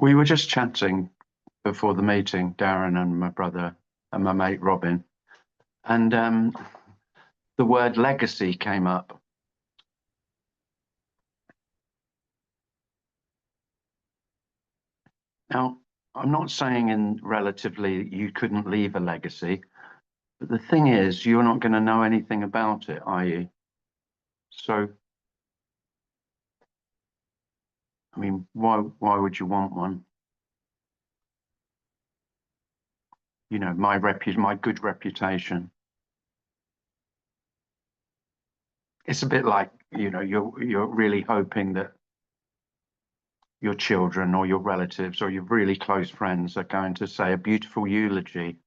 We were just chatting before the meeting, Darren and my brother and my mate Robin, and the word legacy came up. Now, I'm not saying in relatively you couldn't leave a legacy, but the thing is, you're not going to know anything about it, are you? So, I mean, why would you want one? You know, my good reputation. It's a bit like, you know, you're really hoping that your children or your relatives or your really close friends are going to say a beautiful eulogy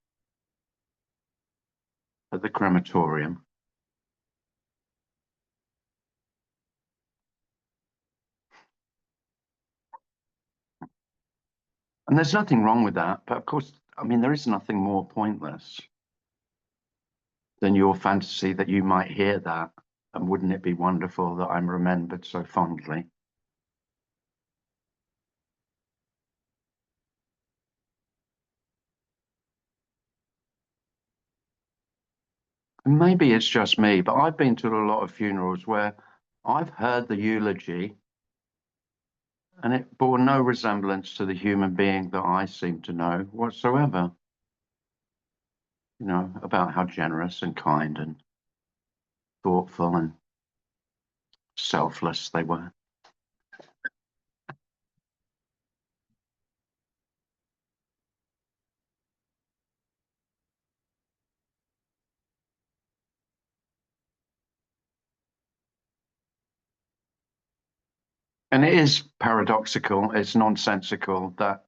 at the crematorium. And there's nothing wrong with that. But of course, I mean, there is nothing more pointless than your fantasy that you might hear that. And wouldn't it be wonderful that I'm remembered so fondly? And maybe it's just me, but I've been to a lot of funerals where I've heard the eulogy and it bore no resemblance to the human being that I seem to know whatsoever. You know, about how generous and kind and thoughtful and selfless they were. And it is paradoxical, it's nonsensical that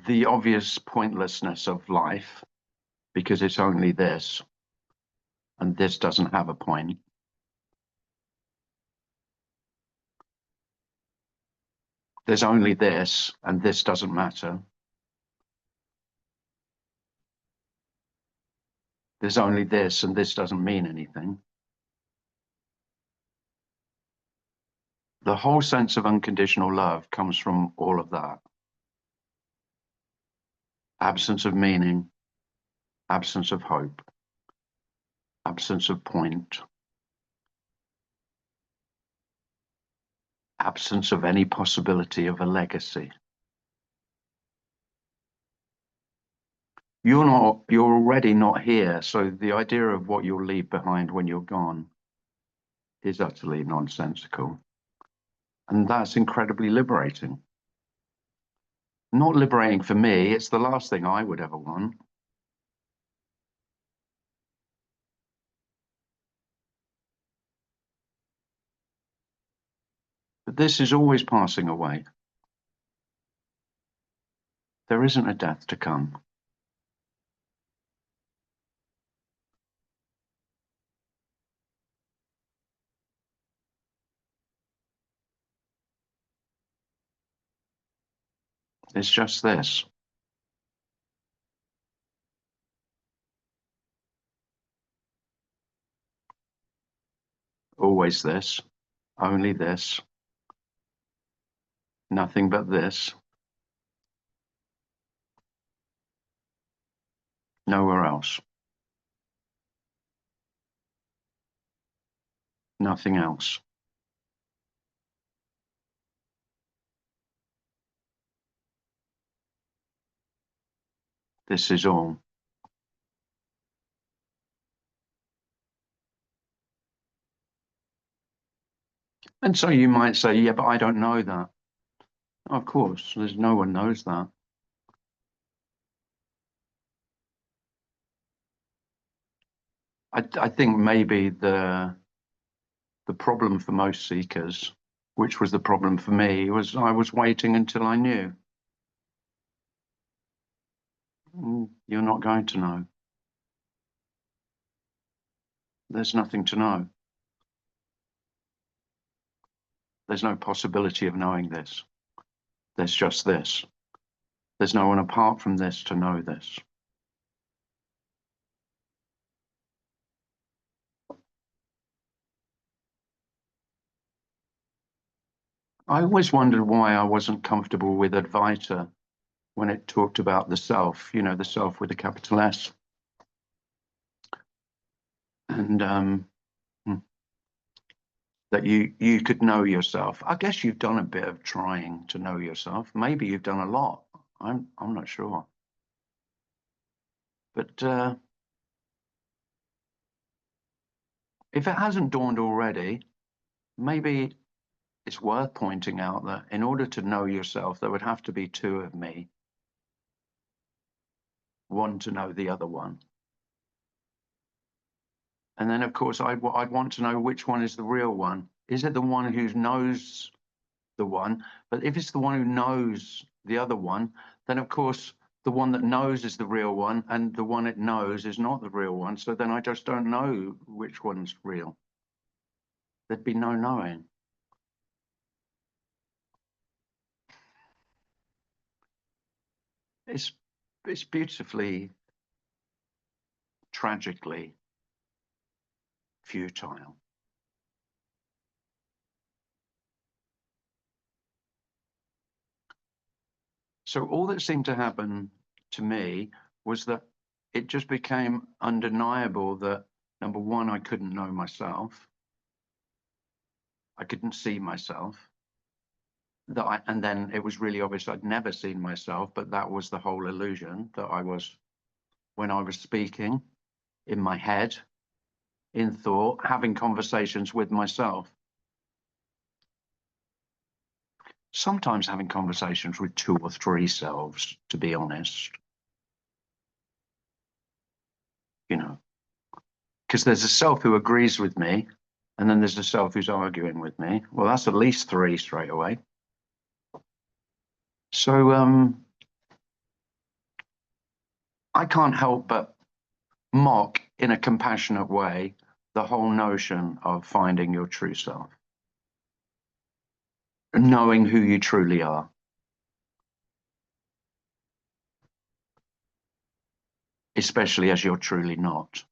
the obvious pointlessness of life, because it's only this, and this doesn't have a point. There's only this, and this doesn't matter. There's only this, and this doesn't mean anything. The whole sense of unconditional love comes from all of that. Absence of meaning, absence of hope, absence of point, absence of any possibility of a legacy. You're already not here, so the idea of what you'll leave behind when you're gone is utterly nonsensical. And that's incredibly liberating. Not liberating for me, it's the last thing I would ever want. But this is always passing away. There isn't a death to come. It's just this. Always this, only this, nothing but this, nowhere else, nothing else. This is all. And so you might say, yeah, but I don't know that. Of course, there's no one knows that. I think maybe the problem for most seekers, which was the problem for me, was I was waiting until I knew. You're not going to know. There's nothing to know. There's no possibility of knowing this. There's just this. There's no one apart from this to know this. I always wondered why I wasn't comfortable with Advaita when it talked about the self, the self with a capital S. And that you could know yourself. I guess you've done a bit of trying to know yourself. Maybe you've done a lot. I'm not sure. But if it hasn't dawned already, maybe it's worth pointing out that in order to know yourself, there would have to be two of me, one to know the other one. And then, of course, I'd want to know which one is the real one. Is it the one who knows the one? But if it's the one who knows the other one, then, of course, the one that knows is the real one, and the one it knows is not the real one. So then I just don't know which one's real. There'd be no knowing. It's beautifully, tragically futile. So all that seemed to happen to me was that it just became undeniable that, number one, I couldn't know myself. I couldn't see myself. And then it was really obvious I'd never seen myself, but that was the whole illusion, that I was, when I was speaking in my head, in thought, having conversations with myself. Sometimes having conversations with two or three selves, to be honest. Because there's a self who agrees with me, and then there's a self who's arguing with me. Well, that's at least three straight away. So I can't help but mock in a compassionate way the whole notion of finding your true self, knowing who you truly are. Especially as you're truly not.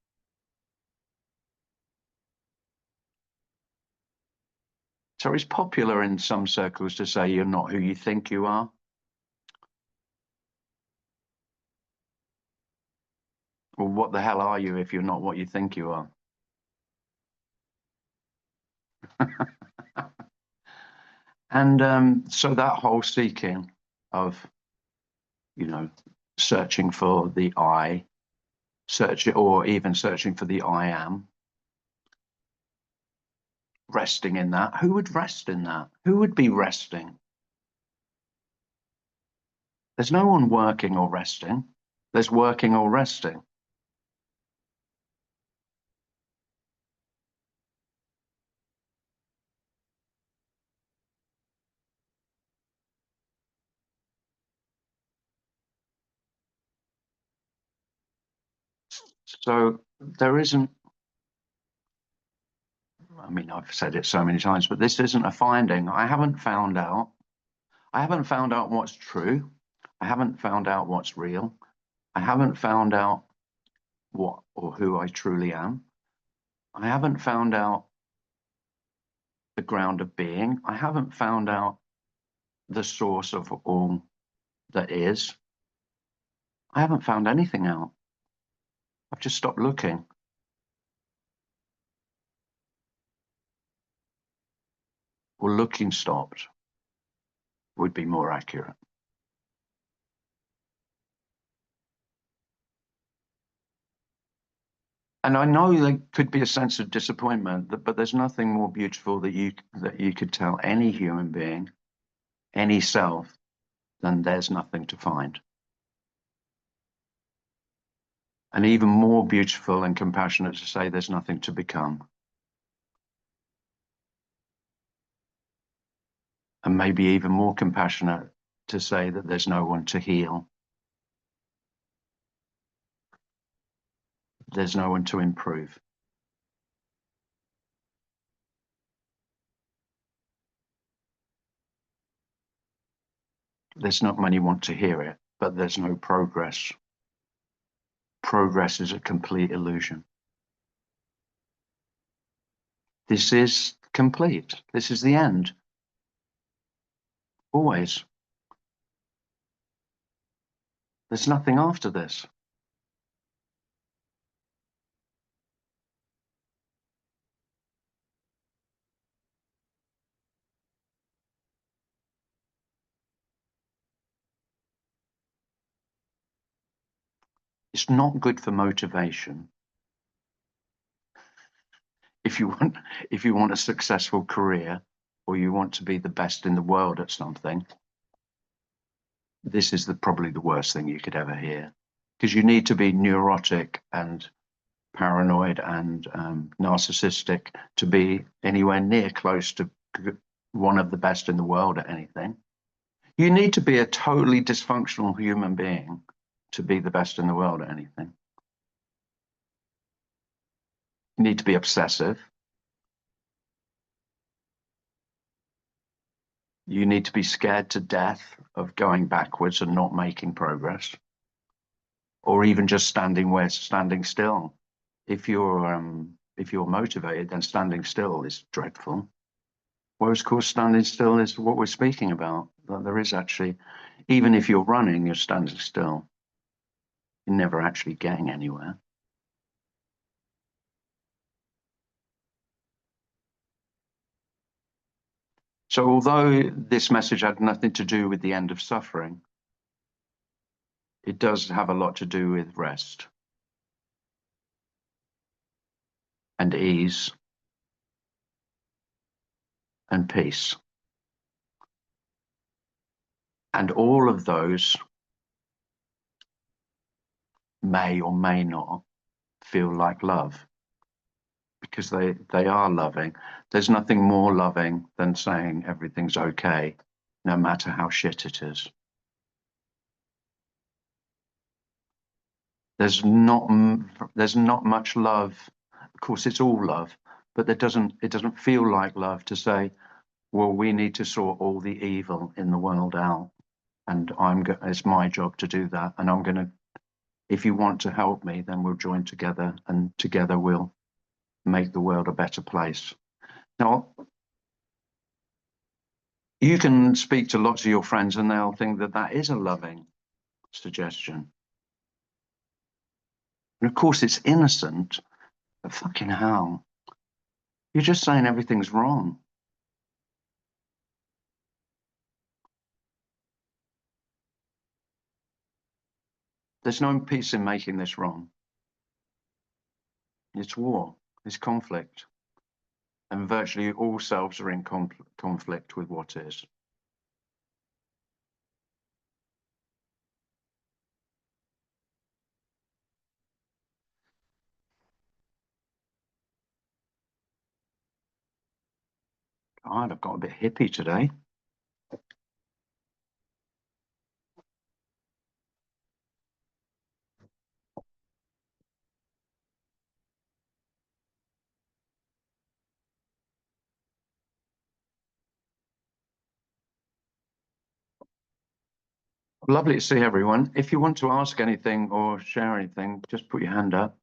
So it's popular in some circles to say you're not who you think you are. Well, what the hell are you if you're not what you think you are? And so that whole seeking of, searching for the I, or even searching for the I am, resting in that. Who would rest in that? Who would be resting? There's no one working or resting. There's working or resting. So there isn't, I mean, I've said it so many times, but this isn't a finding. I haven't found out what's true. I haven't found out what's real. I haven't found out what or who I truly am. I haven't found out the ground of being. I haven't found out the source of all that is. I haven't found anything out. I've just stopped looking. Or looking stopped would be more accurate. And I know there could be a sense of disappointment, but there's nothing more beautiful that you could tell any human being, any self, than there's nothing to find. and even more beautiful and compassionate to say there's nothing to become. And maybe even more compassionate to say that there's no one to heal. There's no one to improve. There's not many want to hear it, but there's no progress. Progress is a complete illusion. This is complete. This is the end. Always. There's nothing after this. It's not good for motivation. If you want a successful career, or you want to be the best in the world at something, this is probably the worst thing you could ever hear, because you need to be neurotic and paranoid and narcissistic to be anywhere near close to one of the best in the world at anything. You need to be a totally dysfunctional human being to be the best in the world at anything. You need to be obsessive. You need to be scared to death of going backwards and not making progress, or even just standing still. If you're motivated, then standing still is dreadful. Whereas, of course, standing still is what we're speaking about. That there is actually, even if you're running, you're standing still. You're never actually getting anywhere. So, although this message had nothing to do with the end of suffering, it does have a lot to do with rest and ease and peace. And all of those may or may not feel like love, because they are loving. There's nothing more loving than saying everything's okay, no matter how shit it is. There's not much love. Of course, it's all love, but it doesn't feel like love to say, well, we need to sort all the evil in the world out, and it's my job to do that, and I'm going to. If you want to help me, then we'll join together, and together we'll make the world a better place. Now, you can speak to lots of your friends, and they'll think that that is a loving suggestion. And of course, it's innocent, but fucking hell, you're just saying everything's wrong. There's no peace in making this wrong. It's war, it's conflict, and virtually all selves are in conflict with what is. God, I've got a bit hippie today. Lovely to see everyone. If you want to ask anything or share anything, just put your hand up.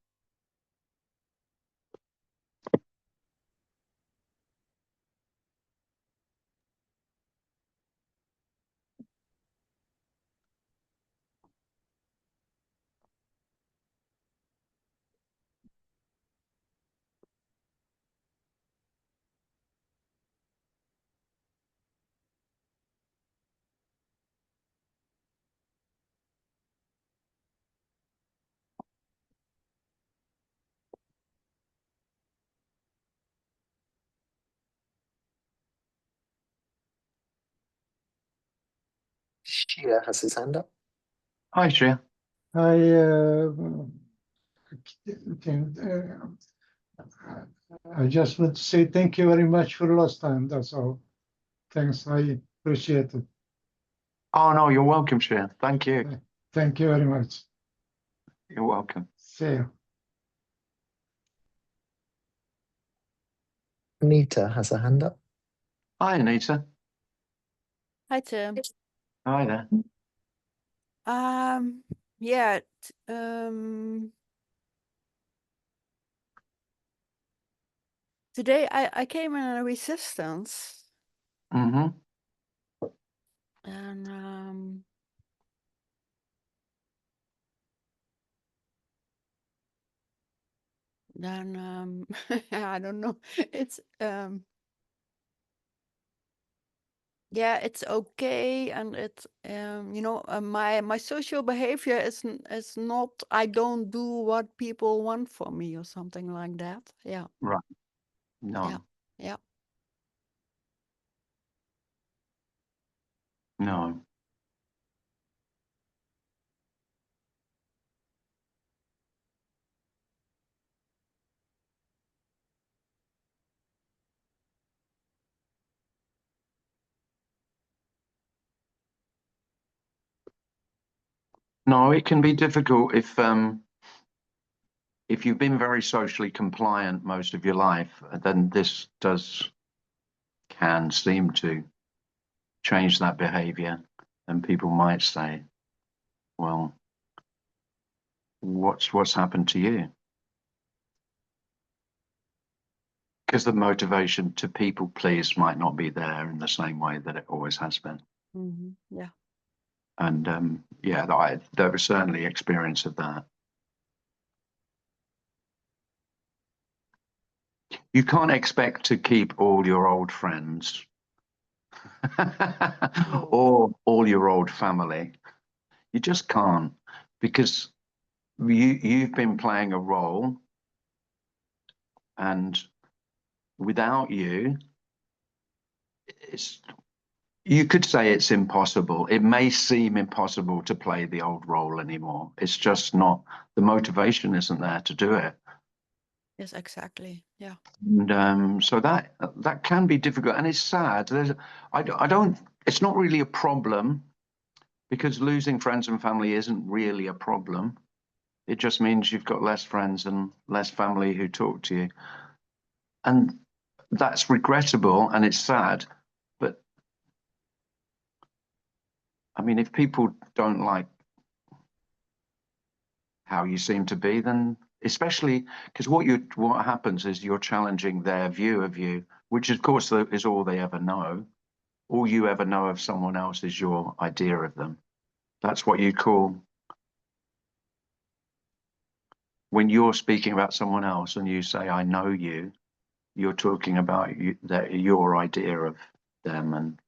Shia has his hand up. Hi, Shia. I thing. I just want to say thank you very much for last time. That's all. Thanks. I appreciate it. Oh, no, you're welcome, Shane. Thank you. Thank you very much. You're welcome. See you. Anita has a hand up. Hi, Anita. Hi, Tim. Hi there. Yeah, today I came in a resistance, Mm-hmm. and then I don't know. It's yeah, it's okay, and it's my social behavior is not, I don't do what people want from me or something like that. Yeah, Right. No. yeah, yeah. No. No, it can be difficult if you've been very socially compliant most of your life, then this can seem to change that behavior. And people might say, well, what's happened to you? Because the motivation to people please might not be there in the same way that it always has been. Yeah. And yeah, there was certainly experience of that. You can't expect to keep all your old friends or all your old family. You just can't, because you've been playing a role, and without you, you could say it's impossible. It may seem impossible to play the old role anymore. It's just not, the motivation isn't there to do it. Yes, exactly. Yeah. And so that can be difficult, and it's sad. I don't. It's not really a problem, because losing friends and family isn't really a problem. It just means you've got less friends and less family who talk to you, and that's regrettable and it's sad. But I mean, if people don't like how you seem to be, then especially because what happens is you're challenging their view of you, which of course is all they ever know. All you ever know of someone else is your idea of them. That's what you call, when you're speaking about someone else and you say, I know you, you're talking about your idea of them, and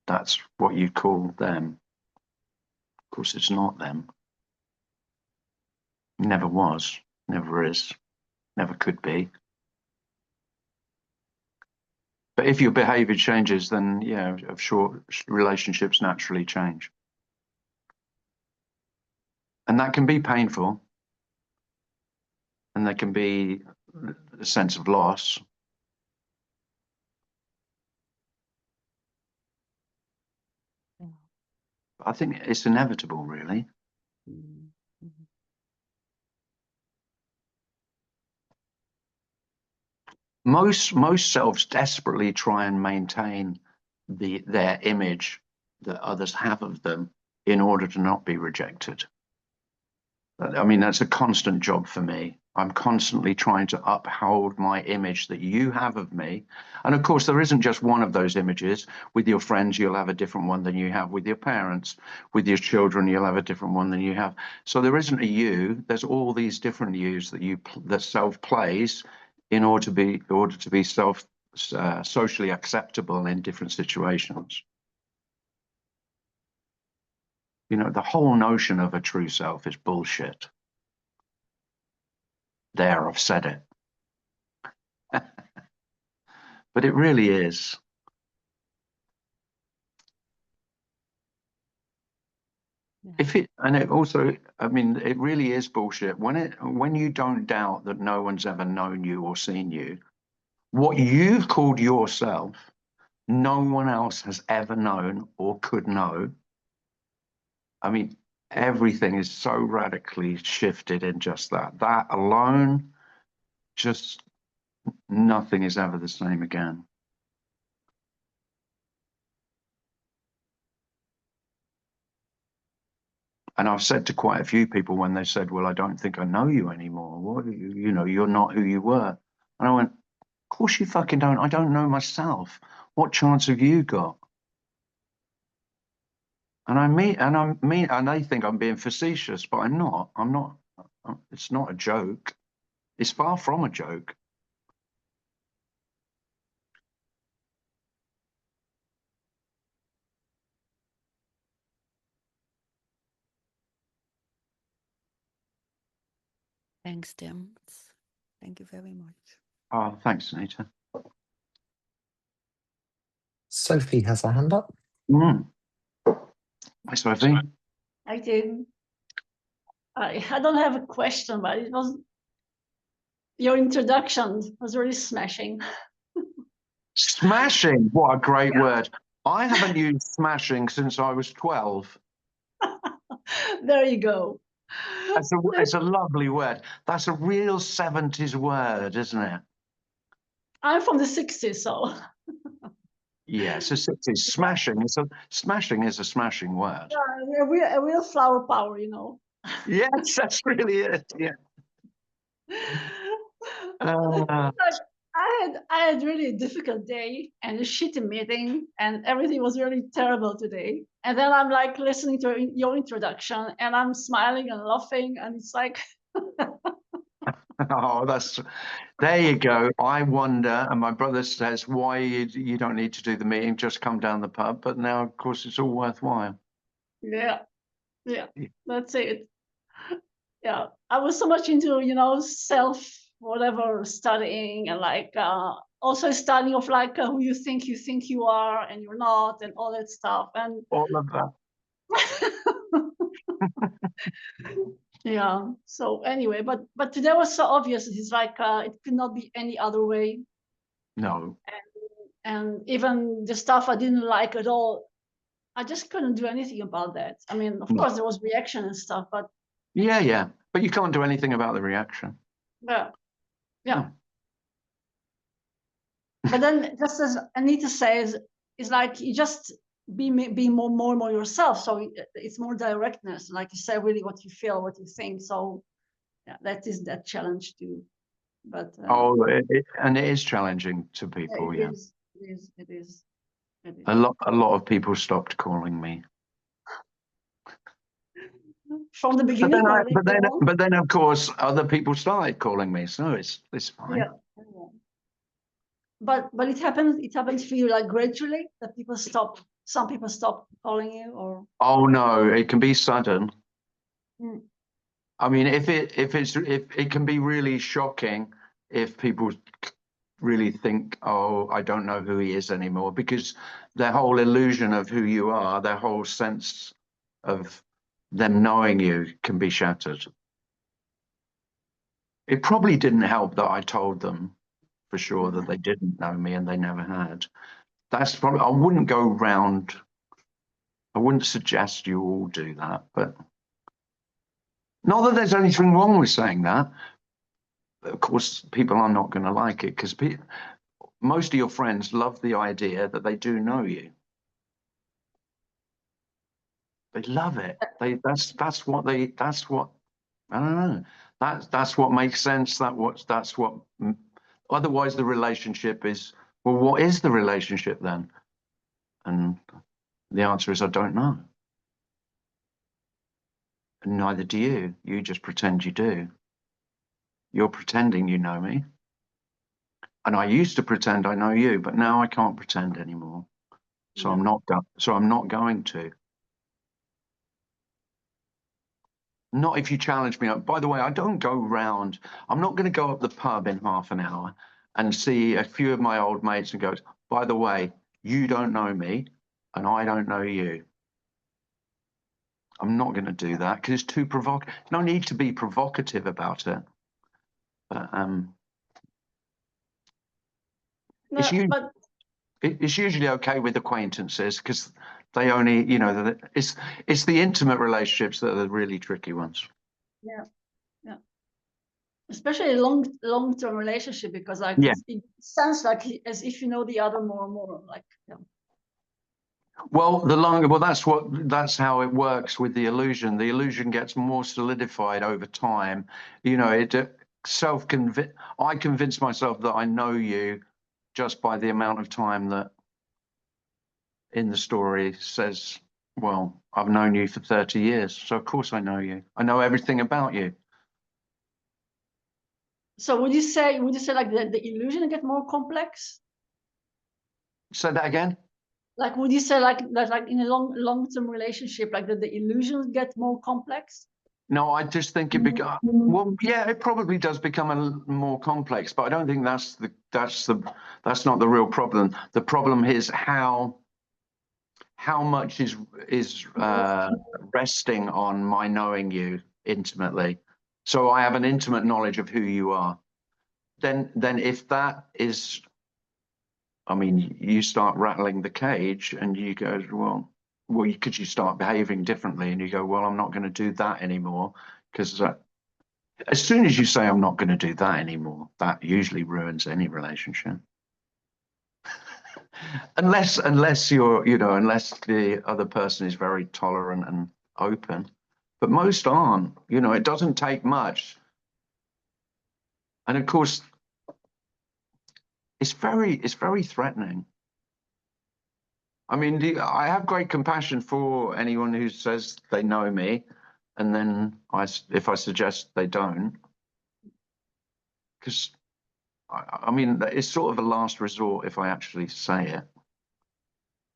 that's what you call them. Of course, it's not them. Never was, never is, never could be. But if your behavior changes, then yeah, of sure, relationships naturally change. And that can be painful. And there can be a sense of loss. Yeah. I think it's inevitable, really. Most selves desperately try and maintain their image that others have of them in order to not be rejected. I mean, that's a constant job for me. I'm constantly trying to uphold my image that you have of me. And of course, there isn't just one of those images. With your friends, you'll have a different one than you have with your parents. With your children, you'll have a different one than you have. So there isn't a you. There's all these different yous that self plays in order to be socially acceptable in different situations. You know, the whole notion of a true self is bullshit. There, I've said it. But it really is. If it, and it also, I mean, it really is bullshit. When you don't doubt that no one's ever known you or seen you, what you've called yourself, no one else has ever known or could know. I mean, everything is so radically shifted in just that. That alone, just nothing is ever the same again. And I've said to quite a few people when they said, well, I don't think I know you anymore. What, you know, you're not who you were. And I went, of course you fucking don't. I don't know myself. What chance have you got? And they think I'm being facetious, but I'm not. I'm not. It's not a joke. It's far from a joke. Thanks, Tim. Thank you very much. Oh, thanks, Anita. Sophie has her hand up. Mm. Hi, Sophie. I did. I don't have a question, but it was your introduction was really smashing. Smashing. What a great word. I haven't used smashing since I was 12. There you go. It's a lovely word. That's a real 70s word, isn't it? I'm from the 60s, so Yes, it's smashing. Smashing is a smashing word. a real flower power, you know. Yes, that's really it. Yeah. I had really a difficult day and a shitty meeting, and everything was really terrible today. And then I'm like listening to your introduction, and I'm smiling and laughing, and it's like, Oh, there you go. I wonder, and my brother says, why you don't need to do the meeting, just come down the pub. But now, of course, it's all worthwhile. yeah, that's it. Yeah, I was so much into, you know, self whatever studying, and like also studying of like who you think you are and you're not, and all that stuff. And All of that. yeah, so anyway, but today was so obvious. It's like it could not be any other way. No. And even the stuff I didn't like at all, I just couldn't do anything about that. I mean, of course there was reaction and stuff, but Yeah. But you can't do anything about the reaction. yeah. No. But then, just as Anita says, it's like you just be more and more yourself. So it's more directness, like you say, really what you feel, what you think. So yeah, that is that challenge too. But and it is challenging to people. it Yeah. is. A lot of people stopped calling me. From the beginning. But then of course other people started calling me, so it's fine. Yeah. But it happens for you like gradually that some people stop calling you, or Oh no, it can be sudden. Mm. I mean, if it can be really shocking if people really think, oh, I don't know who he is anymore, because their whole illusion of who you are, their whole sense of them knowing you can be shattered. It probably didn't help that I told them for sure that they didn't know me and they never had. That's probably, I wouldn't go round, I wouldn't suggest you all do that, but not that there's anything wrong with saying that. Of course, people are not going to like it because most of your friends love the idea that they do know you. They love it. That's what I don't know. That's what makes sense. That's what. Otherwise, the relationship is, well, what is the relationship then? And the answer is, I don't know. And neither do you. You just pretend you do. You're pretending you know me. And I used to pretend I know you, but now I can't pretend anymore. So I'm not going to. Not if you challenge me. By the way, I don't go round. I'm not going to go up the pub in half an hour and see a few of my old mates and go, by the way, you don't know me and I don't know you. I'm not going to do that because it's too provocative. No need to be provocative about it. But No, it's usually, but it's usually okay with acquaintances because they only, you know, it's the intimate relationships that are the really tricky ones. yeah, yeah. Especially long-term relationship, because like Yeah. it sounds like as if you know the other more and more. Like, yeah. Well, the longer, well, that's how it works with the illusion. The illusion gets more solidified over time. You know, I convince myself that I know you just by the amount of time that in the story says, well, I've known you for 30 years. So of course I know you. I know everything about you. So would you say like the illusion get more complex? Say that again. Like, would you say like that, like in a long-term relationship, like the illusions get more complex? No, I just think it becomes, well, yeah, it probably does become more complex, but I don't think that's not the real problem. The problem is how much is resting on my knowing you intimately. So I have an intimate knowledge of who you are. Then if that is, I mean, you start rattling the cage and you go, well, because you start behaving differently and you go, well, I'm not going to do that anymore. Because as soon as you say, I'm not going to do that anymore, that usually ruins any relationship. unless you're, you know, unless the other person is very tolerant and open. But most aren't, you know, it doesn't take much. And of course, it's very threatening. I mean, I have great compassion for anyone who says they know me, and then if I suggest they don't, because I mean, it's sort of a last resort if I actually say it.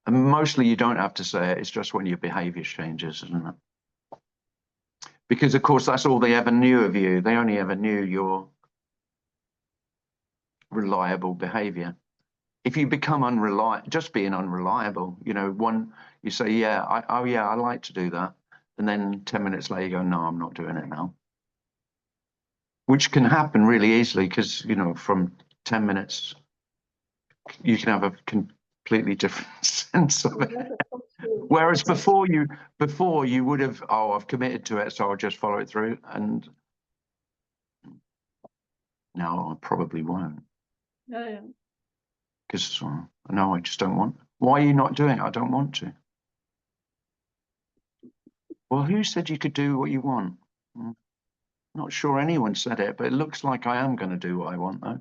And mostly you don't have to say it. It's just when your behavior changes, isn't it? Because of course, that's all they ever knew of you. They only ever knew your reliable behavior. If you become unreliable, just being unreliable, you know, you say, yeah, I like to do that. And then 10 minutes later you go, no, I'm not doing it now. Which can happen really easily because, you know, from 10 minutes, you can have a completely different sense of it. Whereas before you would have, oh, I've committed to it, so I'll just follow it through. And no, I probably won't. Yeah. Because no, I just don't want. Why are you not doing it? I don't want to. Well, who said you could do what you want? Not sure anyone said it, but it looks like I am going to do what I want, though.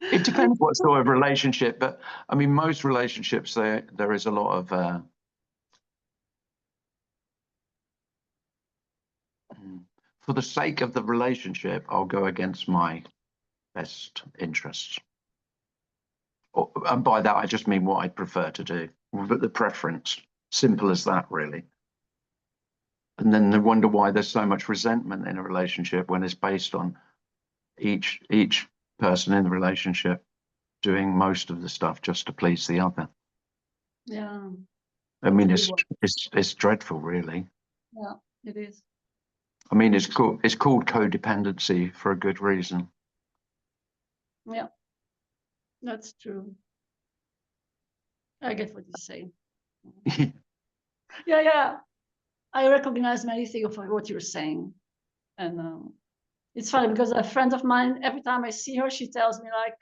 It depends what sort of relationship, but I mean, most relationships, there is a lot of for the sake of the relationship, I'll go against my best interests. And by that, I just mean what I'd prefer to do, but the preference, simple as that, really. And then they wonder why there's so much resentment in a relationship when it's based on each person in the relationship doing most of the stuff just to please the other. Yeah. I mean, it's dreadful, really. Yeah, it is. I mean, it's called codependency for a good reason. Yeah, that's true. I get what you say. Yeah. I recognize many things of what you're saying. And it's funny because a friend of mine, every time I see her, she tells me like,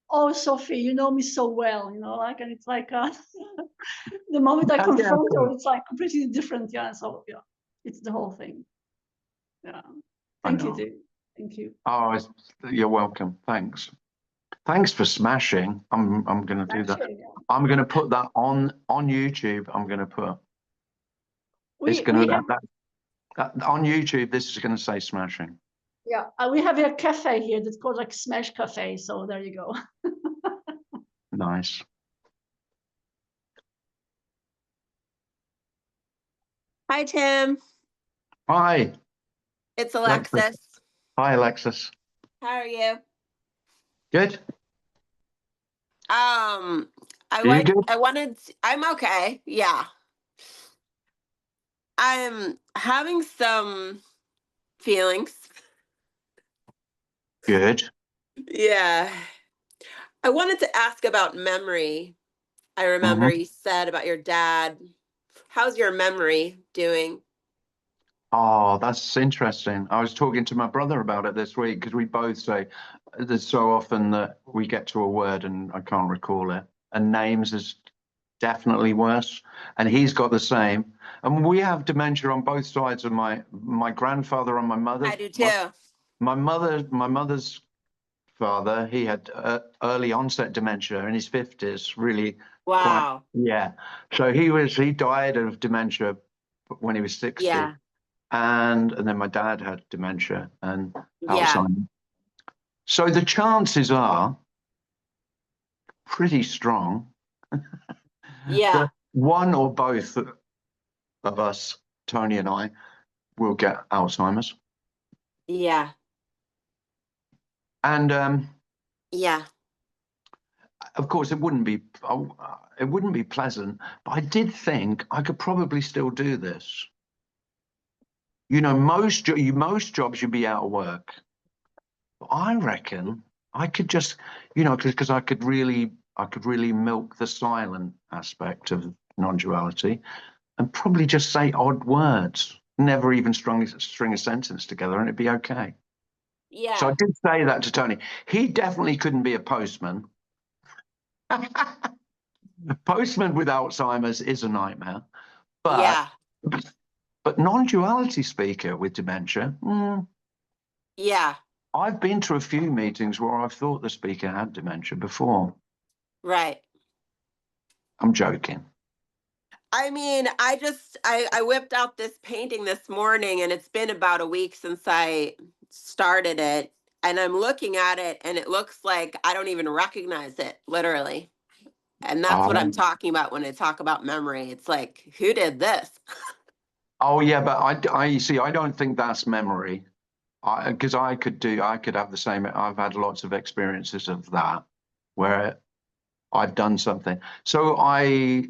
oh, Sophie, you know me so well, you know, like, and it's like, the moment I confront her, it's like completely different. Yeah. So yeah, it's the whole thing. Yeah. Thank you, too. Thank you. Oh, you're welcome. Thanks. Thanks for smashing. I'm going to do that. Yeah. I'm going to put that on YouTube. I'm going to put. It's going to on YouTube. This is going to say smashing. Yeah, we have a cafe here that's called like Smash Cafe. So there you go. Nice. Hi, Tim. Hi. It's Alexis. Hi, Alexis. How are you? Good. You good? I'm okay. Yeah. I'm having some feelings. Good. Yeah. I wanted to ask about memory. I remember Mhm. you said about your dad. How's your memory doing? Oh, that's interesting. I was talking to my brother about it this week because we both say there's so often that we get to a word and I can't recall it. And names is definitely worse. And he's got the same. And we have dementia on both sides of my grandfather on my mother. I do too. My mother's father, he had early onset dementia in his 50s, really quite, Wow. yeah. So he died of dementia when he was 60. Yeah. And then my dad had dementia and Yeah. Alzheimer's. So the chances are pretty strong Yeah. that one or both of us, Tony and I, will get Alzheimer's. Yeah. And Yeah. of course, it wouldn't be pleasant. But I did think I could probably still do this. You know, most jobs you'd be out of work. But I reckon I could just, you know, because I could really milk the silent aspect of non-duality and probably just say odd words, never even string a sentence together, and it'd be okay. So I Yeah. did say that to Tony. He definitely couldn't be a postman. Postman with Alzheimer's is a nightmare, but Yeah. non-duality speaker with dementia. Yeah. I've been to a few meetings where I've thought the speaker had dementia before. Right. I'm joking. I mean, I whipped out this painting this morning and it's been about a week since I started it. And I'm looking at it and it looks like I don't even recognize it, literally. And that's what I'm talking about when I talk about memory. It's like, who did this? Oh yeah, but I see. I don't think that's memory. Because I could have the same. I've had lots of experiences of that where I've done something. So I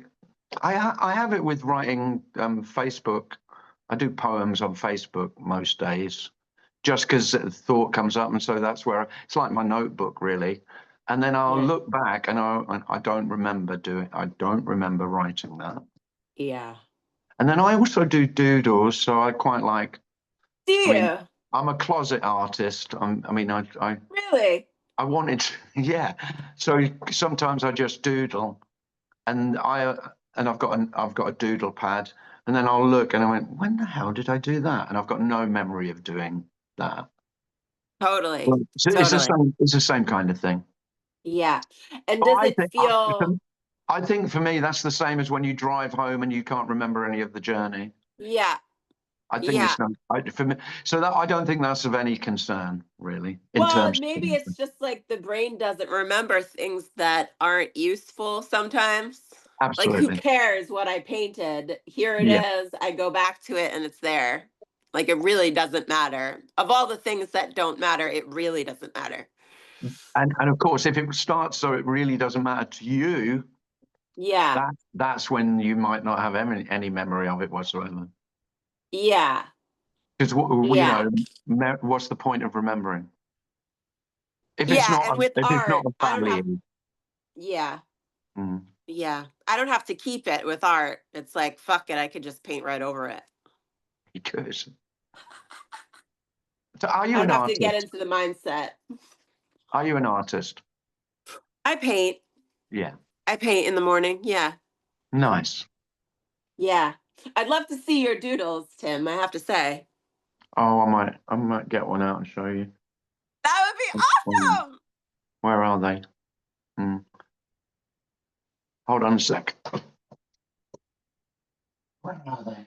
have it with writing Facebook. I do poems on Facebook most days, just because thought comes up, and so that's where it's like my notebook really. And then I'll Yeah. look back, and I don't remember writing that. Yeah. And then I also do doodles, so I quite like. Do I mean, you? I'm a closet artist. Really? I wanted to, yeah. So sometimes I just doodle, and I've got a doodle pad, and then I'll look and I went, when the hell did I do that? And I've got no memory of doing that. Totally. So Totally. it's the same kind of thing. Yeah. And But does it feel, I think for me that's the same as when you drive home and you can't remember any of the journey. yeah. I think Yeah. for me, so that I don't think that's of any concern really in Well, terms maybe of, it's just like the brain doesn't remember things that aren't useful sometimes. Like, who absolutely. cares what I painted? Here it Yeah. is. I go back to it and it's there. Like, it really doesn't matter. Of all the things that don't matter, it really doesn't matter. And of course, if it starts so it really doesn't matter to you, Yeah. that's when you might not have any memory of it whatsoever. Yeah. Because you Yeah. know, what's the point of remembering if it's Yeah. not And with a art, I don't family? have, yeah. Mm, Yeah. I don't have to keep it with art. It's like, fuck it. I could just paint right over it. because so are I you don't an have to get artist? into the mindset. Are you an artist? I paint. Yeah. I paint in the morning. Yeah. Nice. Yeah. I'd love to see your doodles, Tim, I have to say. Oh, I might get one out and show you. That would be awesome. Where are they? Hold on a sec. Where are they?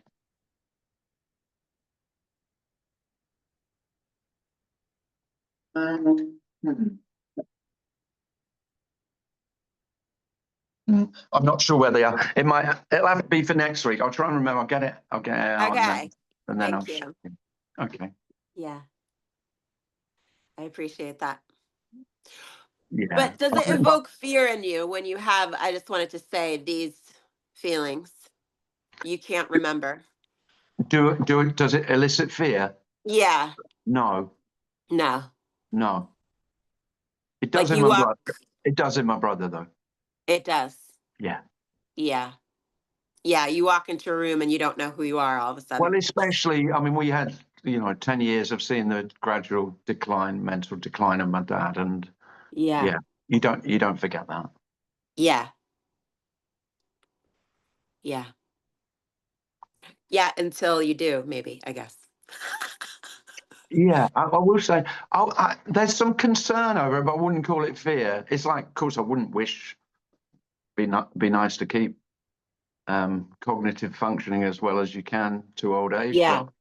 I'm not sure where they are. It'll have to be for next week. I'll try and remember. I'll get it out Okay. and then I'll Thank show you. you. Okay. Yeah. I appreciate that. Yeah. But does it But- evoke fear in you when you have, I just wanted to say, these feelings you can't remember? Does it elicit fear? Yeah. No, No. no. It Like does in you my walk, brother. It does in my brother though. it does. Yeah. Yeah. Yeah. You walk into a room and you don't know who you are all of a sudden. Well, especially, I mean, we had, 10 years of seeing the gradual decline, mental decline of my dad, and Yeah. yeah, you don't forget that. Yeah. Yeah. Yeah. Until you do, maybe, I guess. Yeah, I will say, there's some concern over it, but I wouldn't call it fear. It's like, of course, I wouldn't wish be nice to keep cognitive functioning as well as you can to old age. Yeah. But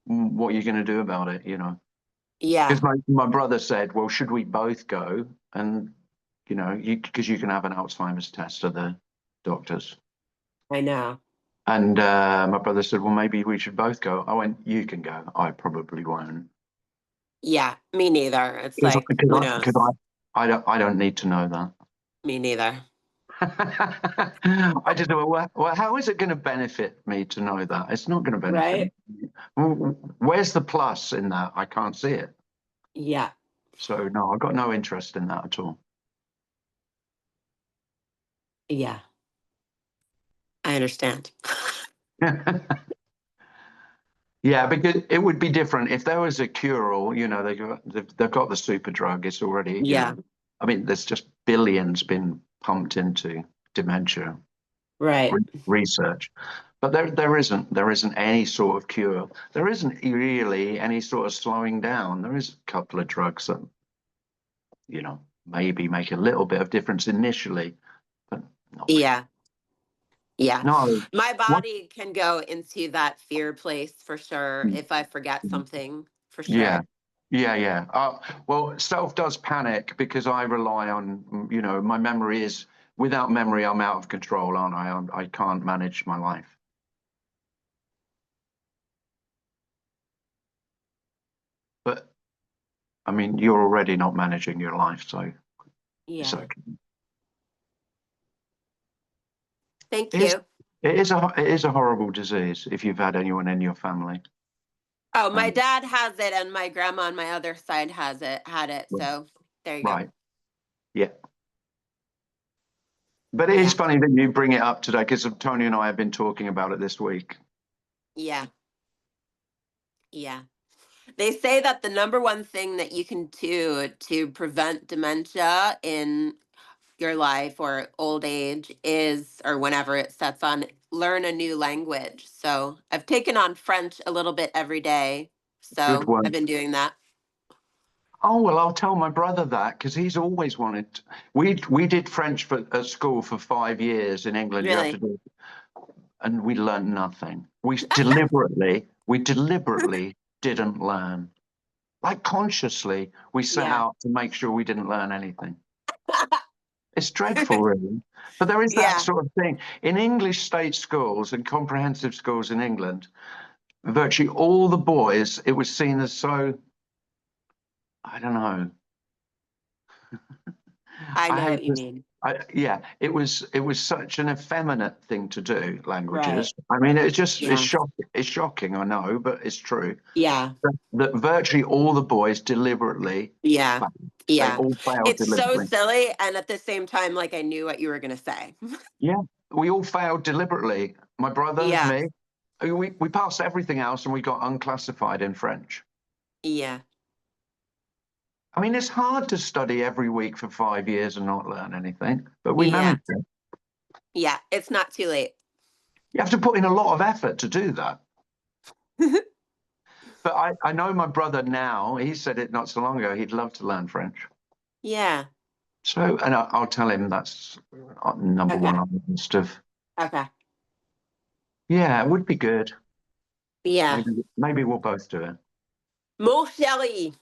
what are you going to do about it? Yeah. Because my brother said, well, should we both go? And because you can have an Alzheimer's test at the doctors. I know. And my brother said, well, maybe we should both go. I went, you can go. I probably won't. Yeah. Me neither. It's like, who knows? Because I don't need to know that. Me neither. I just thought, well, how is it going to benefit me to know that? It's not going to benefit me. Where's the plus in that? I can't see it. Yeah. So no, I've got no interest in that at all. Yeah. I understand. Yeah, because it would be different if there was a cure-all. They've got the super drug. It's already. Yeah. I mean, there's just billions been pumped into dementia Right. research, but there isn't any sort of cure. There isn't really any sort of slowing down. There is a couple of drugs that maybe make a little bit of difference initially, but not really. Yeah. Yeah. No. My What? body can go into that fear place for sure if I forget something, for sure. Yeah. Well, self does panic because I rely on, my memory is, without memory, I'm out of control, aren't I? I can't manage my life. But, I mean, you're already not managing your life, so it's Yeah. okay. Thank It is, you. it is a horrible disease if you've had anyone in your family. Oh, my dad has it and my grandma on my other side had it. So there you go. Right. Yeah. But it is funny that you bring it up today because Tony and I have been talking about it this week. Yeah. Yeah. They say that the number one thing that you can do to prevent dementia in your life or old age is, or whenever it sets on, learn a new language. So I've taken on French a little bit every day. Good So one. I've been doing that. Oh, well, I'll tell my brother that because he's always wanted. We did French at school for 5 years in England. You have to Really? do, and we learned nothing. We deliberately didn't learn. Like consciously, we set Yeah. out to make sure we didn't learn anything. It's dreadful, really. But there is that Yeah. sort of thing in English state schools and comprehensive schools in England. Virtually all the boys, it was seen as so. I don't know. I know hate what you this. mean. Yeah, it was such an effeminate thing to do. Languages. Right. I mean, it's just Yeah. it's shocking. I know, but it's true. Yeah. That virtually all the boys deliberately. Yeah. failed. Yeah. They all failed It's so deliberately. silly. And at the same time, like I knew what you were going to say. Yeah, we all failed deliberately. My brother, Yeah. me. We passed everything else, and we got unclassified in French. Yeah. I mean, it's hard to study every week for 5 years and not learn anything, but we Yeah. managed it. Yeah. It's not too late. You have to put in a lot of effort to do that. But I know my brother now, he said it not so long ago, he'd love to learn French. Yeah. So, and I'll tell him that's number one on the list of. Okay. Yeah, it would be good. Yeah. Maybe we'll both do it. Mon chéri.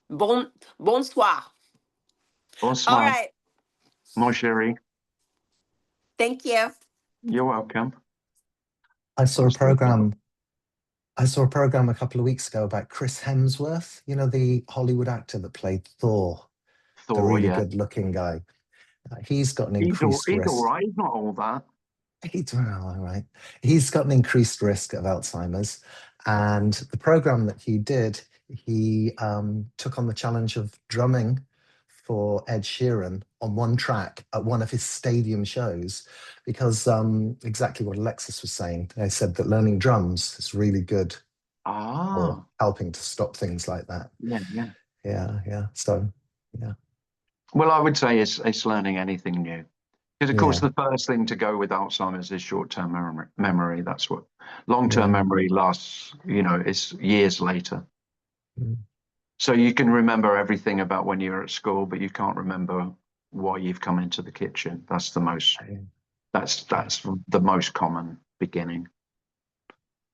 Bonsoir. Bonsoir, All right. mon chéri. Thank you. You're welcome. I saw a program a couple of weeks ago about Chris Hemsworth, the Hollywood actor that played Thor. the Thor, really yeah. good-looking guy. He's got an He's increased all risk. right. He's not all that. He's all right. He's got an increased risk of Alzheimer's, and the program that he did, he took on the challenge of drumming for Ed Sheeran on one track at one of his stadium shows, because exactly what Alexis was saying. They said that learning drums is really good Ah, for helping to stop things like that. yeah, yeah. Yeah. So, yeah. Well, I would say it's learning anything new. Because, of course, Yeah. the first thing to go with Alzheimer's is short-term memory. That's what long-term Yeah. memory lasts, it's years later. Mm. So you can remember everything about when you were at school, but you can't remember why you've come into the kitchen. That's the most common beginning.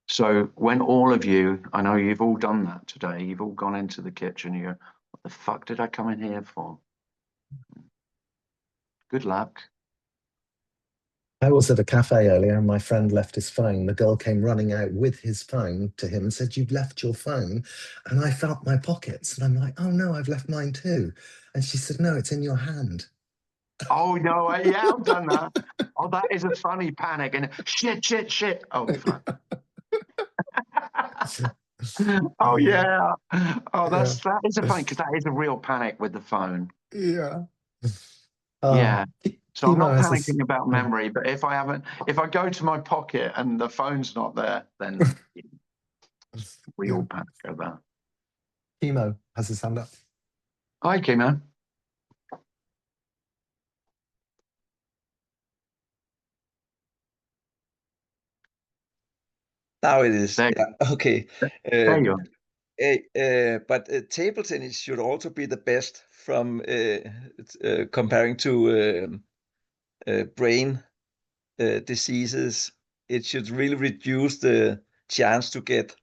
So when all of you, I know you've all done that today, you've all gone into the kitchen, you go, what the fuck did I come in here for? Good luck. I was at a cafe earlier and my friend left his phone. The girl came running out with his phone to him and said, "You've left your phone." And I felt my pockets and I'm like, "Oh no, I've left mine too." And she said, "No, it's in your hand." Oh no, yeah, I've done that. Oh, that is a funny panic. And shit. Oh, fuck. Oh yeah. Oh, that is a funny, because that is a real panic with the phone. Yeah. Yeah. So I'm Chemo not has this. panicking about memory, but if I go to my pocket and the phone's not there, then we all panic at that. Chemo has his hand up. Hi, Kimo. Now it is. There, Yeah. Okay. there you are. But table tennis should also be the best from comparing to brain diseases. It should really reduce the chance to get,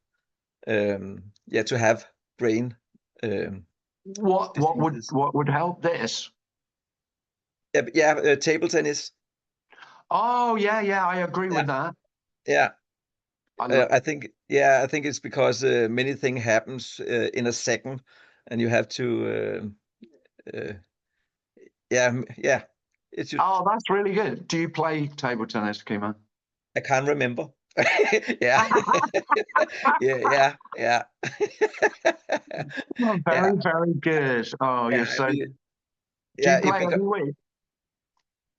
to have brain diseases. What would help this? Table tennis. Oh yeah, I agree with that. Yeah. I I think it's because many things happens in a second, and you have to it should. Oh, that's really good. Do you play table tennis, Kimo? I can't remember. Yeah. Yeah. Oh, very good. Oh, Yeah, you're so. Do yeah, you play because, every week?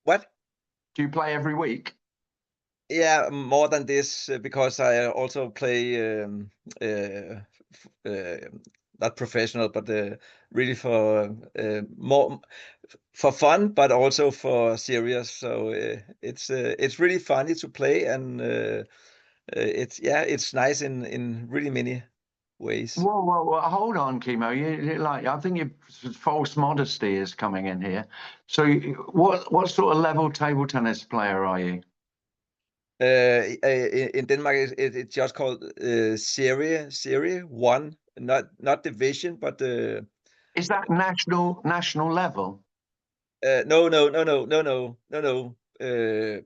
what? Do you play every week? Yeah, more than this, because I also play not professional, but really for more for fun, but also for serious. So it's really funny to play, and it's nice in really many ways. Well, hold on, Kimo. I think false modesty is coming in here. So, what sort of level table tennis player are you? In Denmark, it's just called Serie 1, not division, but Is that national level? no.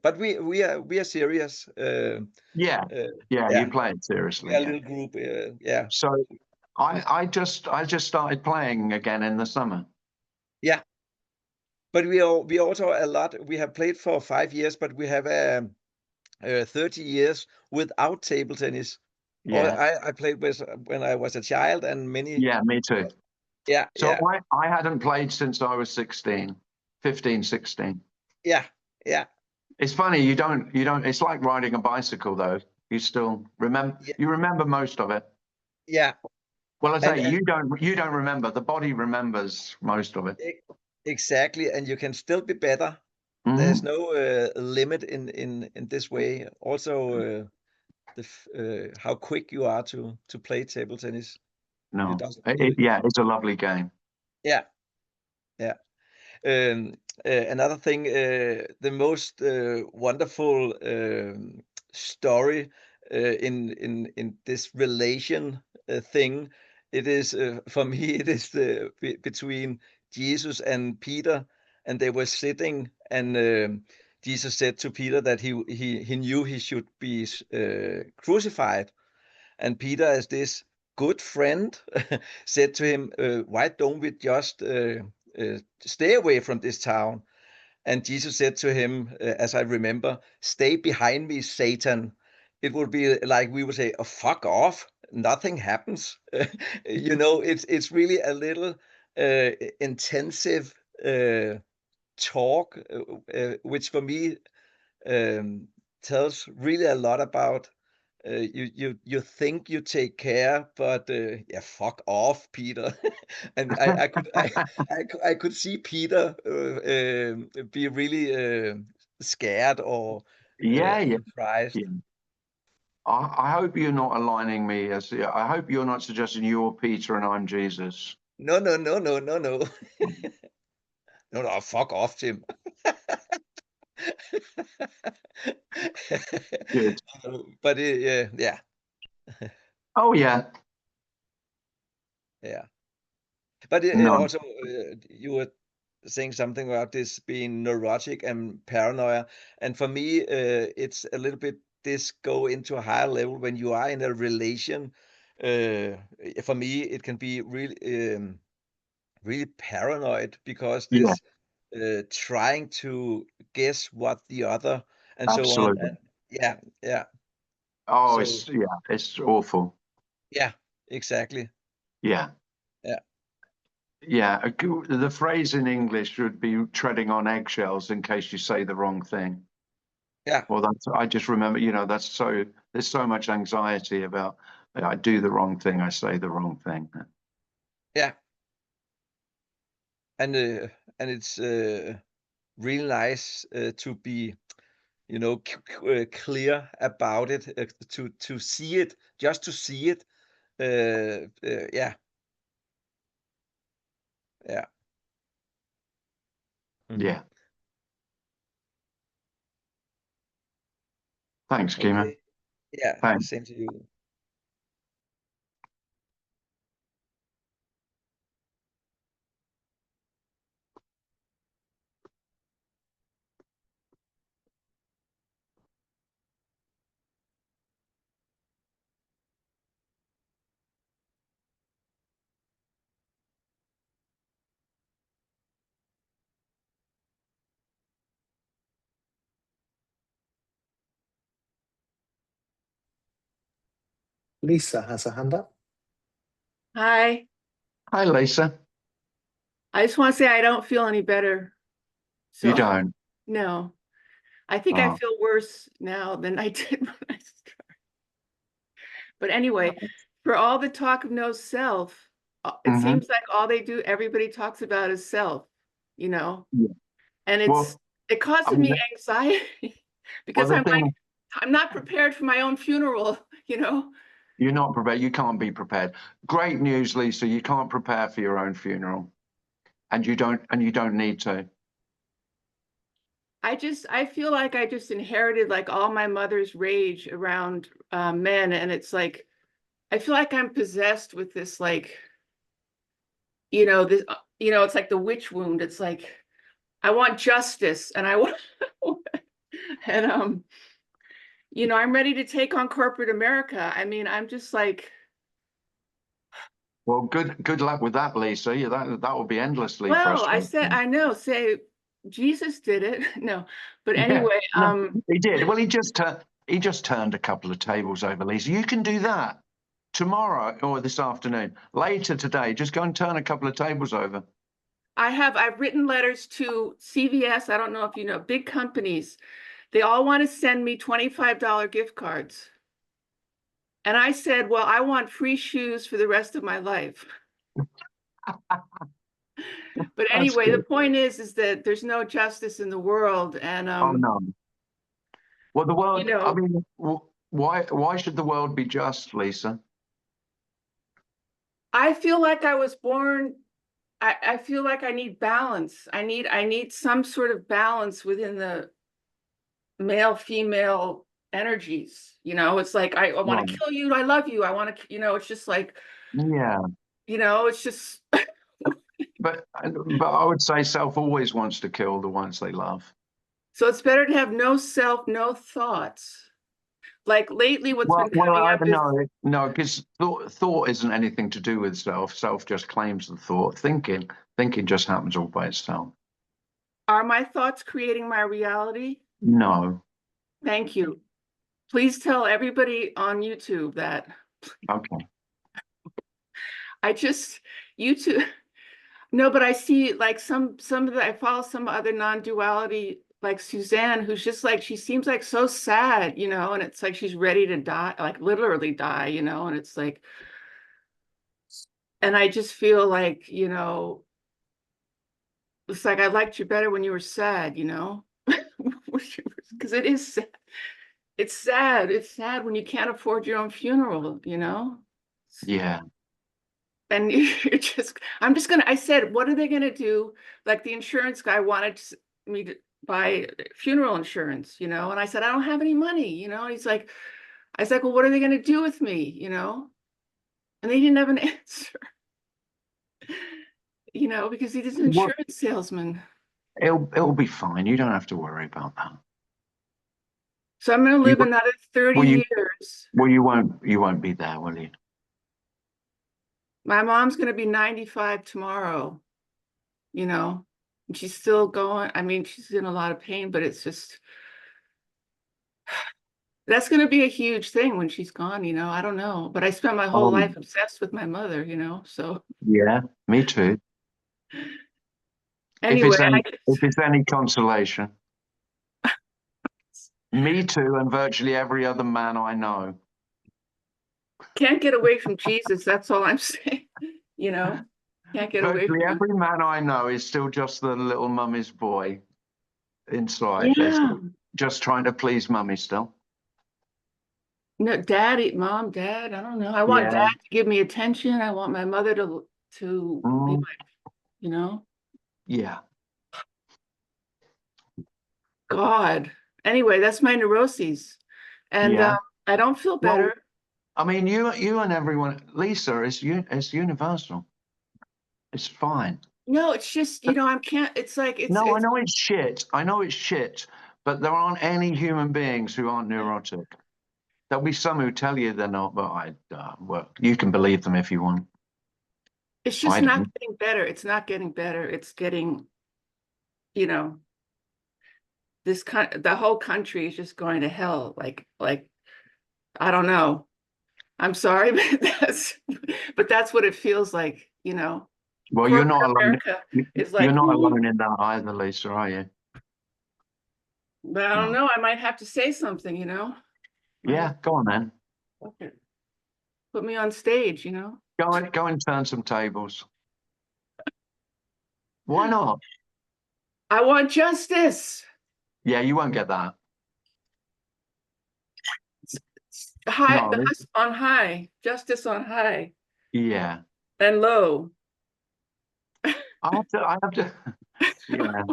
But we are serious. Yeah, Yeah, you play it we seriously. are a Yeah. little group. Yeah, So, I just started playing again in the summer. yeah. But we also a lot. We have played for 5 years, but we have 30 years without table tennis. Or Yeah, I played with when I was a child, and many. yeah, me too. Yeah, So I hadn't played since I was 16, 15, 16. yeah. It's funny, you don't, it's like riding a bicycle though. You still remember, Yeah. you remember most of it. Yeah. Well, I say And you don't remember, the body remembers most of it. exactly, and you can still be better. Mhm. There's no limit in this way. Also, how quick you are to play table tennis. No, It doesn't. yeah, it's a lovely game. Yeah. Another thing, the most wonderful story in this relation thing, it is for me. It is between Jesus and Peter, and they were sitting, and Jesus said to Peter that he knew he should be crucified, and Peter, as this good friend, said to him, "Why don't we just stay away from this town. And Jesus said to him, as I remember, stay behind me, Satan. It would be like we would say, oh, fuck off. Nothing happens. You know, it's really a little intensive talk, which for me tells really a lot about you think you take care, but yeah, fuck off, Peter. And I could see Peter be really scared or Yeah, yeah, surprised. yeah. I hope you're not aligning me as. I hope you're not suggesting you're Peter and I'm Jesus. No, no, no, no, no, no. No, no, fuck off, Tim. Good. But yeah, Oh yeah. yeah. But No. also, you were saying something about this being neurotic and paranoia, and for me, it's a little bit this go into a higher level when you are in a relation. For me, it can be really paranoid because Yeah. this trying to guess what the other and so on. Absolutely. And yeah, yeah. Oh, So it's awful. yeah, exactly. Yeah. Yeah. Yeah. The phrase in English should be treading on eggshells in case you say the wrong thing. Yeah. Well, I just remember, there's so much anxiety about I do the wrong thing, I say the wrong thing. Yeah. And it's really nice to be, clear about it, to see it, just to see it. Yeah, yeah. Mhm. Yeah. Thanks, Kima. Okay. Yeah, Thanks. same to you. Lisa has a hand up. Hi. Hi, Lisa. I just want to say I don't feel any better. You So don't? no, I think I Oh. feel worse now than I did when I started. But anyway, for all the talk of no self, it Mhm. seems like all they do, everybody talks about is self, Yeah. and Well, it causes I mean, me anxiety because the I'm thing, like, I'm not prepared for my own funeral, you're not prepared. You can't be prepared. Great news, Lisa. You can't prepare for your own funeral, and you don't need to. I feel like I just inherited like all my mother's rage around men, and it's like I feel like I'm possessed with this like this it's like the witch wound. It's like I want justice, and I want and I'm ready to take on corporate America. I mean, I'm just like, Well, good luck with that, Lisa. Yeah, that will be endlessly well, frustrating. I know, say Jesus did it. No, but Yeah, anyway, no, he did. Well, he just turned a couple of tables over, Lisa. You can do that tomorrow or this afternoon. Later today, just go and turn a couple of tables over. I've written letters to CVS. I don't know if you know, big companies. They all want to send me $25 gift cards. And I said, well, I want free shoes for the rest of my life. But That's anyway, the good. point is that there's no justice in the world. And, Oh no. Well, the world. you I know, mean, why should the world be just, Lisa? I feel like I was born, I feel like I need balance. I need some sort of balance within the male, female energies. It's like, I want to Right. kill you. I love you. I want to, it's just like, Yeah, it's just, but I would say self always wants to kill the ones they love. so it's better to have no self, no thoughts. Like lately, what's been coming I up is, no, because thought isn't anything to do with self. Self just claims the thought. Thinking Thinking just happens all by itself. Are my thoughts creating my reality? No. Thank you. Please tell everybody on YouTube that. Okay. YouTube. No, but I see like some of the, I follow some other non-duality, like Suzanne, who's just like, she seems like so sad, you know, and it's like she's ready to die, like literally die, you know, and it's like, and I just feel like, you know, it's like I liked you better when you were sad, you know, because it is sad. It's sad. It's sad when you can't afford your own funeral, you know? Yeah. And you're just, I said, what are they gonna do? Like the insurance guy wanted me to buy funeral insurance, you know? And I said, I don't have any money, you know? And I was like, well, what are they gonna do with me, you know? And they didn't have an answer, you know, because he's an Well, insurance salesman. it'll be fine. You don't have to worry about that. So I'm gonna You, live another 30 well, you, years. well, you won't be there, will you? My mom's gonna be 95 tomorrow, you know? And she's still going. I mean, she's in a lot of pain, but it's just, that's going to be a huge thing when she's gone, you know. I don't know, but I spent my whole life obsessed with my mother, you know. So Yeah, me too. anyway, If it's any consolation, me too, and virtually every other man I know. can't get away from Jesus. That's all I'm saying. You know, can't get away Virtually from him. every man I know is still just the little mummy's boy inside. They're Yeah. just trying to please mummy still. No, daddy, mom, dad. I don't know. I want Yeah. dad to give me attention. I want my mother to be Mm, my, you know. yeah. God. Anyway, that's my neuroses, and Yeah. I don't feel Well, better. I mean, you and everyone, Lisa, is universal. It's fine. No, it's just, you know, I can't. It's like No, I know it's shit. I know it's shit. But there aren't any human beings who aren't neurotic. There'll be some who tell you they're not, but well, you can believe them if you want. It's just I not don't. getting better. It's not getting better. It's getting, you know, the whole country is just going to hell. Like I don't know. I'm sorry, but that's what it feels like, you know. Well, you're Corporate not alone. America is You're like, not "Ooh." alone in that either, Lisa, are you? But I don't No. know. I might have to say something, you know. Yeah, go on then. Put me on stage, you know. Go and turn some tables. Why not? I want justice. Yeah, you won't get that. High, No. on high, justice on high Yeah. and low. I have to. Yeah.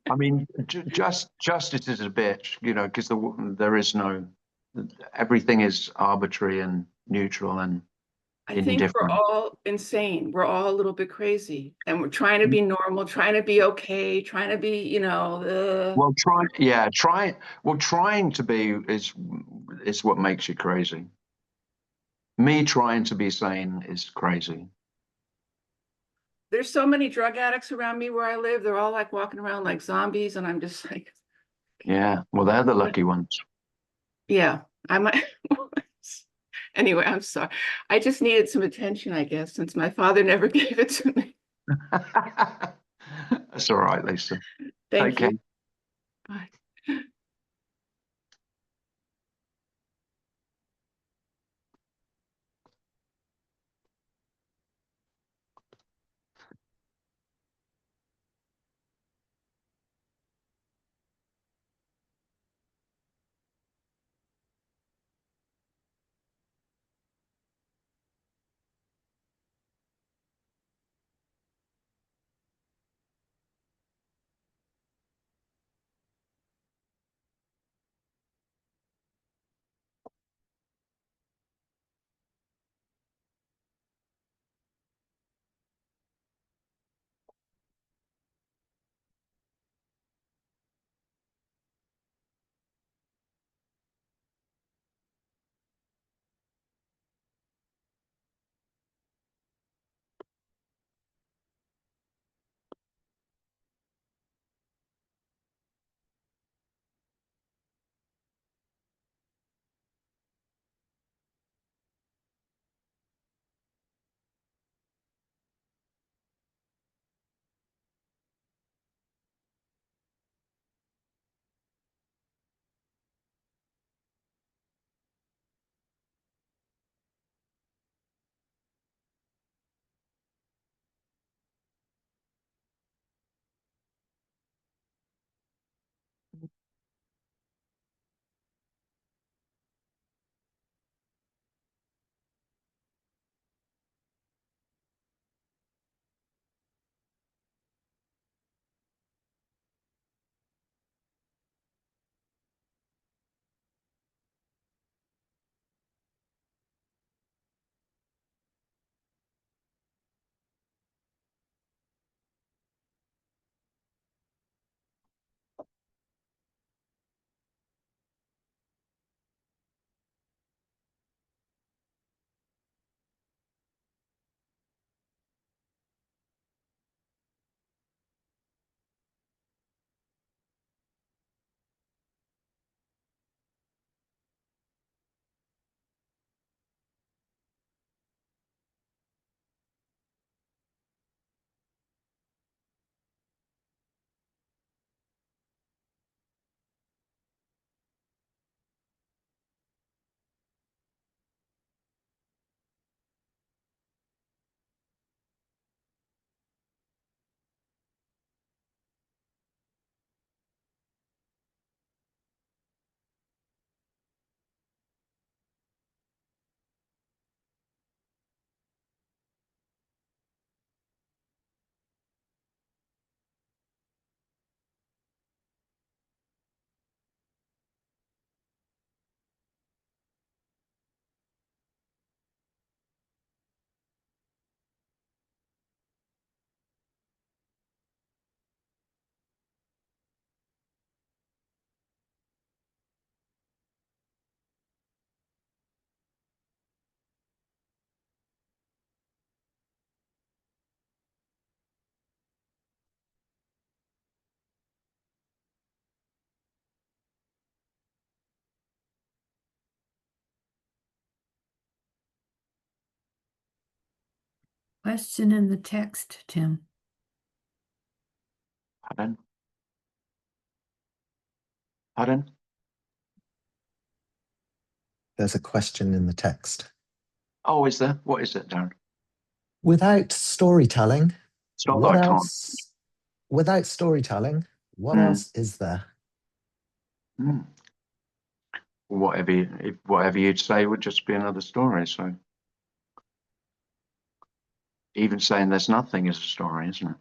I mean, justice is a bitch, you know, because there is no, everything is arbitrary and neutral and I think we're indifferent. all insane. We're all a little bit crazy, and we're trying to be normal, trying to be okay, trying to be, you know. Well, trying to be is what makes you crazy. Me trying to be sane is crazy. There's so many drug addicts around me where I live. They're all like walking around like zombies, and I'm just like, Yeah, well, they're the lucky ones. yeah, I might. Anyway, I'm sorry. I just needed some attention, I guess, since my father never gave it to me. That's all right, Lisa. Thank Take you. care. Bye. Question in the text, Tim. Pardon? Pardon? There's a question in the text. Oh, is there? What is it, Darren? Without storytelling, It's not what that I can't. else? Without storytelling, what Mm. else is there? Mm. Whatever you'd say would just be another story. So even saying there's nothing is a story, isn't it?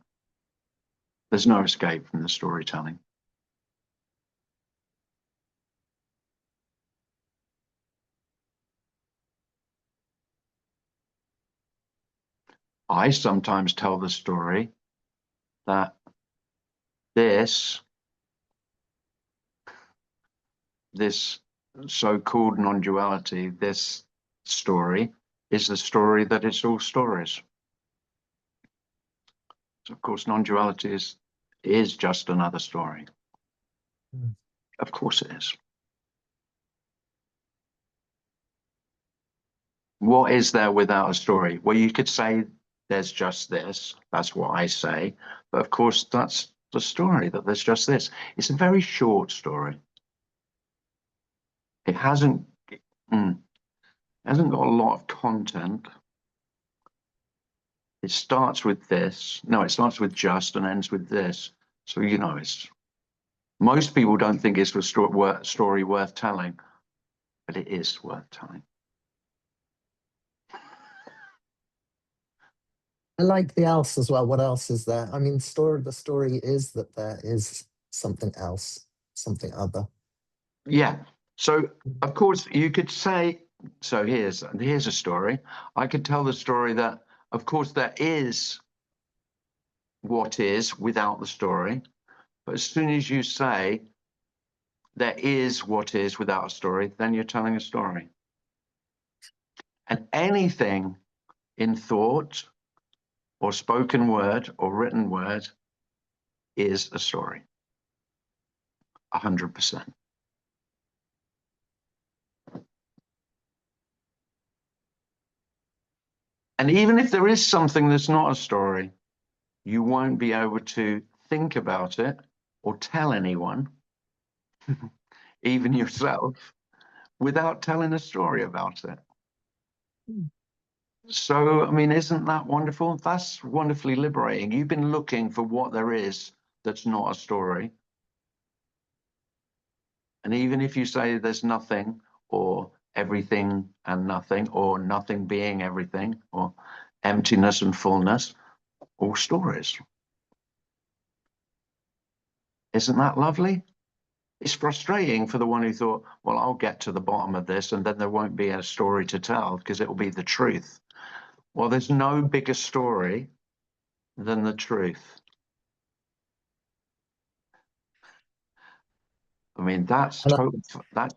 There's no escape from the storytelling. I sometimes tell the story that this so-called non-duality, this story is the story that is all stories. So of course, non-duality is just another story. Mm. Of course it is. What is there without a story? Well, you could say there's just this. That's what I say. But of course, that's the story, that there's just this. It's a very short story. It hasn't got a lot of content. It starts with this. No, it starts with just and ends with this. So, you know, most people don't think it's a story worth telling, but it is worth telling. I like the else as well. What else is there? I mean, the story is that there is something else, something other. Yeah. So, of course, you could say, so here's a story. I could tell the story that, of course, there is what is without the story. But as soon as you say there is what is without a story, then you're telling a story. And anything in thought or spoken word or written word is a story. 100%. And even if there is something that's not a story, you won't be able to think about it or tell anyone, even yourself, without telling a story about it. So, I mean, isn't that wonderful? That's wonderfully liberating. You've been looking for what there is that's not a story. And even if you say there's nothing, or everything and nothing, or nothing being everything, or emptiness and fullness, all stories. Isn't that lovely? It's frustrating for the one who thought, well, I'll get to the bottom of this and then there won't be a story to tell because it will be the truth. Well, there's no bigger story than the truth. I mean, that's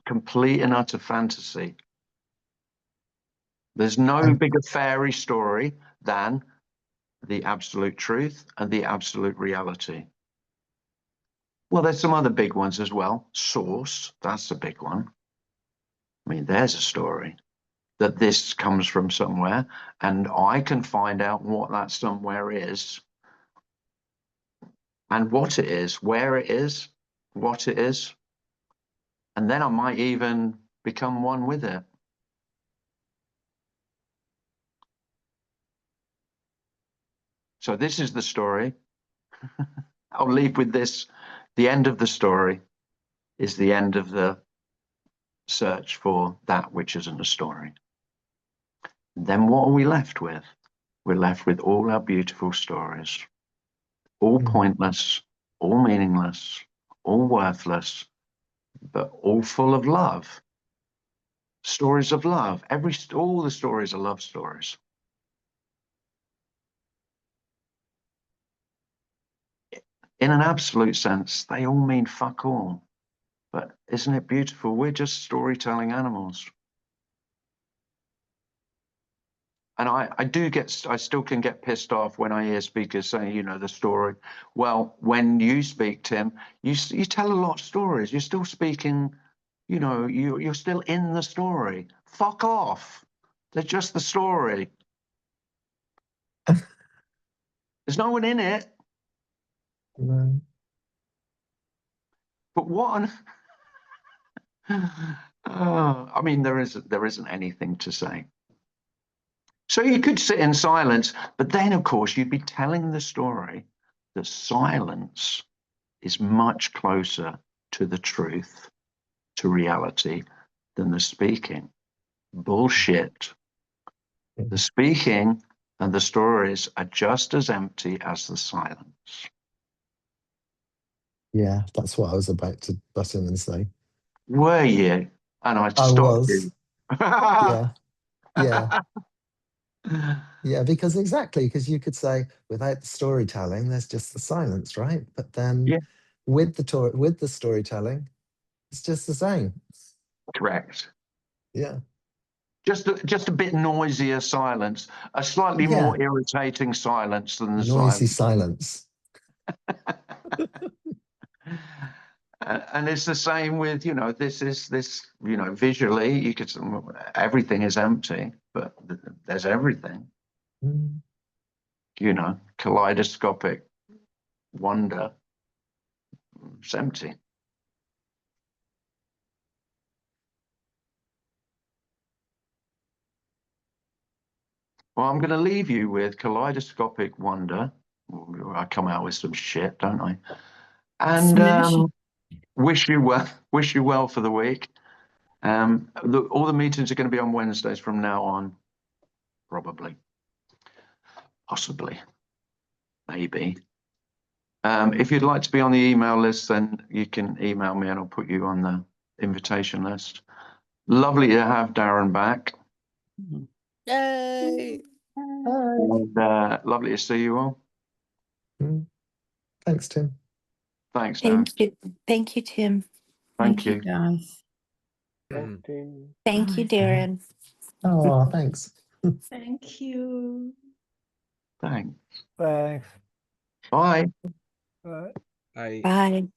complete and utter fantasy. There's no bigger fairy story than the absolute truth and the absolute reality. Well, there's some other big ones as well. Source, that's a big one. I mean, there's a story that this comes from somewhere, and I can find out what that somewhere is and what it is, where it is, what it is, and then I might even become one with it. So this is the story. I'll leave with this. The end of the story is the end of the search for that which isn't a story. Then what are we left with? We're left with all our beautiful stories, all pointless, all meaningless, all worthless, but all full of love. Stories of love. All the stories are love stories. In an absolute sense, they all mean fuck all. But isn't it beautiful? We're just storytelling animals. And I still can get pissed off when I hear speakers saying, you know, the story. Well, when you speak, Tim, you tell a lot of stories. You're still speaking, you know, you're still in the story. Fuck off. They're just the story. There's no one in it. No. But what on... I mean, there isn't anything to say. So you could sit in silence, but then, of course, you'd be telling the story that silence is much closer to the truth, to reality, than the speaking. Bullshit. The speaking and the stories are just as empty as the silence. Yeah, that's what I was about to butt in and say. Were you? And I I stopped was. you. Yeah. Yeah. Yeah, because you could say without the storytelling, there's just the silence, right? But then Yeah. with the storytelling, it's just the same. Correct. Yeah. Just a bit noisier silence, a slightly Yeah. more irritating silence than the Noisy silence. silence. And it's the same with, visually, you could, everything is empty, but there's everything, Mm. kaleidoscopic wonder. It's empty. Well, I'm going to leave you with kaleidoscopic wonder. I come out with some shit, don't I? And Smash it. wish you well for the week. All the meetings are going to be on Wednesdays from now on, probably, possibly, maybe. If you'd like to be on the email list, then you can email me and I'll put you on the invitation list. Lovely to have Darren back. Yay! And lovely to see you all. Mm. Thanks, Tim. Thanks, Darren. Thank you. Thank you, Tim. Thank you. Guys. Thank you, Bye. Darren. Oh, thanks. Thank you. Thanks. Thanks. Bye. Bye. I Bye.